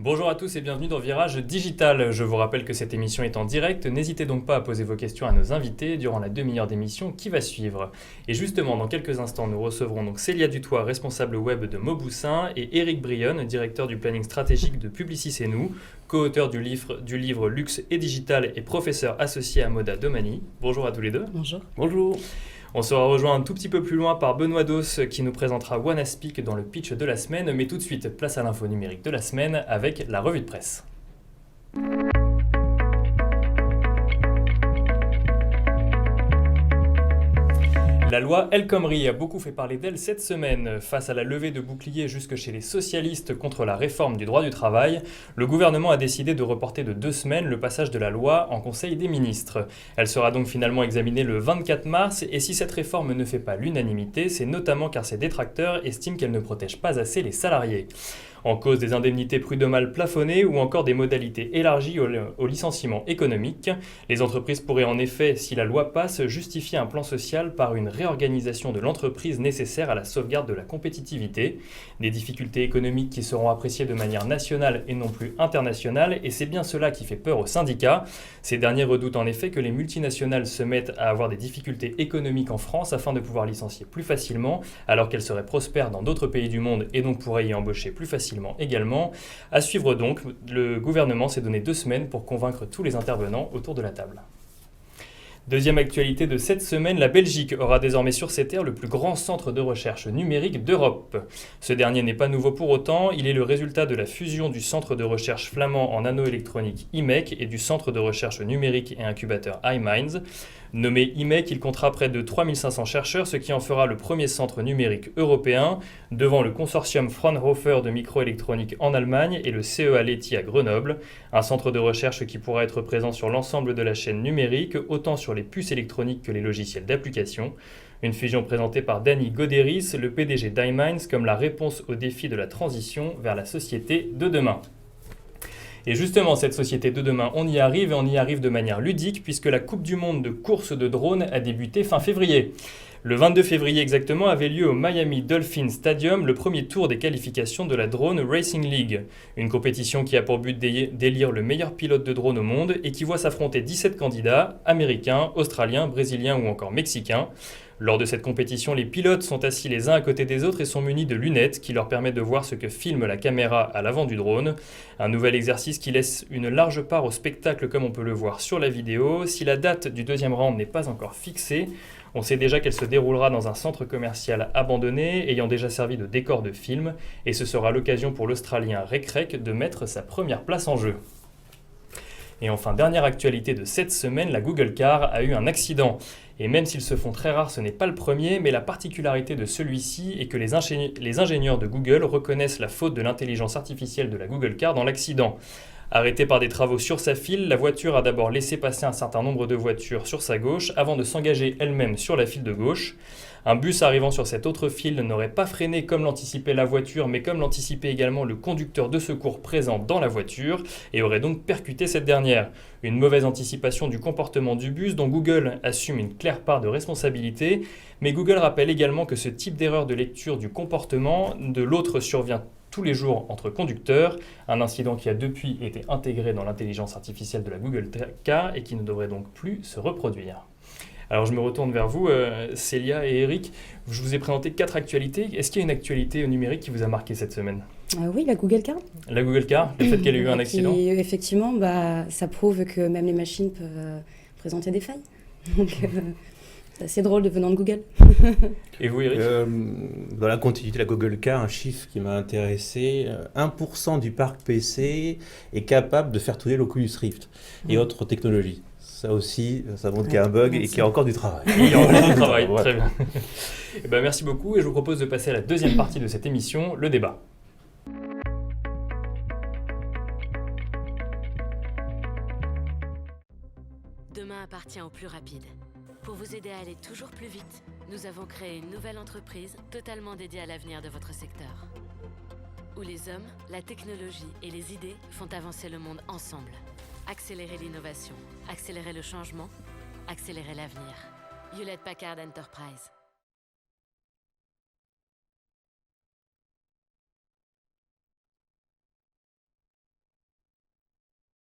Bonjour à tous et bienvenue dans Virage Digital. Je vous rappelle que cette émission est en direct. N'hésitez donc pas à poser vos questions à nos invités durant la demi-heure d'émission qui va suivre. Et justement, dans quelques instants, nous recevrons donc Célia Dutoit, responsable web de Mauboussin, et Éric Brionne, directeur du planning stratégique de Publicis et nous, co-auteur du livre Luxe et Digital et professeur associé à Moda Domani. Bonjour à tous les deux. Bonjour. Bonjour. On sera rejoint un tout petit peu plus loin par Benoît Dos qui nous présentera WannaSpeak dans le pitch de la semaine. Mais tout de suite, place à l'info numérique de la semaine avec la revue de presse. La loi El Khomri a beaucoup fait parler d'elle cette semaine. Face à la levée de boucliers jusque chez les socialistes contre la réforme du droit du travail, le gouvernement a décidé de reporter de 2 semaines le passage de la loi en Conseil des ministres. Elle sera donc finalement examinée le 24 mars et si cette réforme ne fait pas l'unanimité, c'est notamment car ses détracteurs estiment qu'elle ne protège pas assez les salariés. En cause des indemnités prud'homales plafonnées ou encore des modalités élargies au licenciement économique, les entreprises pourraient en effet, si la loi passe, justifier un plan social par une réorganisation de l'entreprise nécessaire à la sauvegarde de la compétitivité. Des difficultés économiques qui seront appréciées de manière nationale et non plus internationale, et c'est bien cela qui fait peur aux syndicats. Ces derniers redoutent en effet que les multinationales se mettent à avoir des difficultés économiques en France afin de pouvoir licencier plus facilement, alors qu'elles seraient prospères dans d'autres pays du monde et donc pourraient y embaucher plus facilement également. À suivre donc, le gouvernement s'est donné 2 semaines pour convaincre tous les intervenants autour de la table. Deuxième actualité de cette semaine, la Belgique aura désormais sur ses terres le plus grand centre de recherche numérique d'Europe. Ce dernier n'est pas nouveau pour autant, il est le résultat de la fusion du centre de recherche flamand en nanoélectronique IMEC et du centre de recherche numérique et incubateur iMinds. Nommé IMEC, il comptera près de 3500 chercheurs, ce qui en fera le premier centre numérique européen, devant le consortium Fraunhofer de microélectronique en Allemagne et le CEA Leti à Grenoble, un centre de recherche qui pourra être présent sur l'ensemble de la chaîne numérique, autant sur les puces électroniques que les logiciels d'application. Une fusion présentée par Danny Goderis, le PDG d'iMinds, comme la réponse au défi de la transition vers la société de demain. Et justement, cette société de demain, on y arrive et on y arrive de manière ludique puisque la Coupe du Monde de course de drone a débuté fin février. Le 22 février exactement avait lieu au Miami Dolphin Stadium le premier tour des qualifications de la Drone Racing League, une compétition qui a pour but d'élire le meilleur pilote de drone au monde et qui voit s'affronter 17 candidats, américains, australiens, brésiliens ou encore mexicains. Lors de cette compétition, les pilotes sont assis les uns à côté des autres et sont munis de lunettes qui leur permettent de voir ce que filme la caméra à l'avant du drone. Un nouvel exercice qui laisse une large part au spectacle comme on peut le voir sur la vidéo. Si la date du deuxième round n'est pas encore fixée, on sait déjà qu'elle se déroulera dans un centre commercial abandonné ayant déjà servi de décor de film et ce sera l'occasion pour l'Australien Rek de mettre sa première place en jeu. Et enfin, dernière actualité de cette semaine, la Google Car a eu un accident. Et même s'ils se font très rares, ce n'est pas le premier, mais la particularité de celui-ci est que les ingénieurs de Google reconnaissent la faute de l'intelligence artificielle de la Google Car dans l'accident. Arrêtée par des travaux sur sa file, la voiture a d'abord laissé passer un certain nombre de voitures sur sa gauche avant de s'engager elle-même sur la file de gauche. Un bus arrivant sur cette autre file n'aurait pas freiné comme l'anticipait la voiture, mais comme l'anticipait également le conducteur de secours présent dans la voiture, et aurait donc percuté cette dernière. Une mauvaise anticipation du comportement du bus dont Google assume une claire part de responsabilité, mais Google rappelle également que ce type d'erreur de lecture du comportement de l'autre survient tous les jours entre conducteurs, un incident qui a depuis été intégré dans l'intelligence artificielle de la Google Car et qui ne devrait donc plus se reproduire. Alors je me retourne vers vous, Célia et Éric. Je vous ai présenté 4 actualités. Est-ce qu'il y a une actualité numérique qui vous a marqué cette semaine ? Oui, la Google Car. La Google Car, le fait qu'elle ait eu un accident ? Effectivement, ça prouve que même les machines peuvent présenter des failles. Donc c'est assez drôle de venant de Google. Et vous, Éric ? Dans la continuité de la Google Car, un chiffre qui m'a intéressé, 1% du parc PC est capable de faire tourner l'Oculus Rift et autres technologies. Ça aussi, ça montre qu'il y a un bug et qu'il y a encore du travail. Il y a encore du travail, très bien. Et merci beaucoup et je vous propose de passer à la deuxième partie de cette émission, le débat. Demain appartient aux plus rapides. Pour vous aider à aller toujours plus vite, nous avons créé une nouvelle entreprise totalement dédiée à l'avenir de votre secteur. Où les hommes, la technologie et les idées font avancer le monde ensemble. Accélérer l'innovation, accélérer le changement, accélérer l'avenir. Hewlett Packard Enterprise.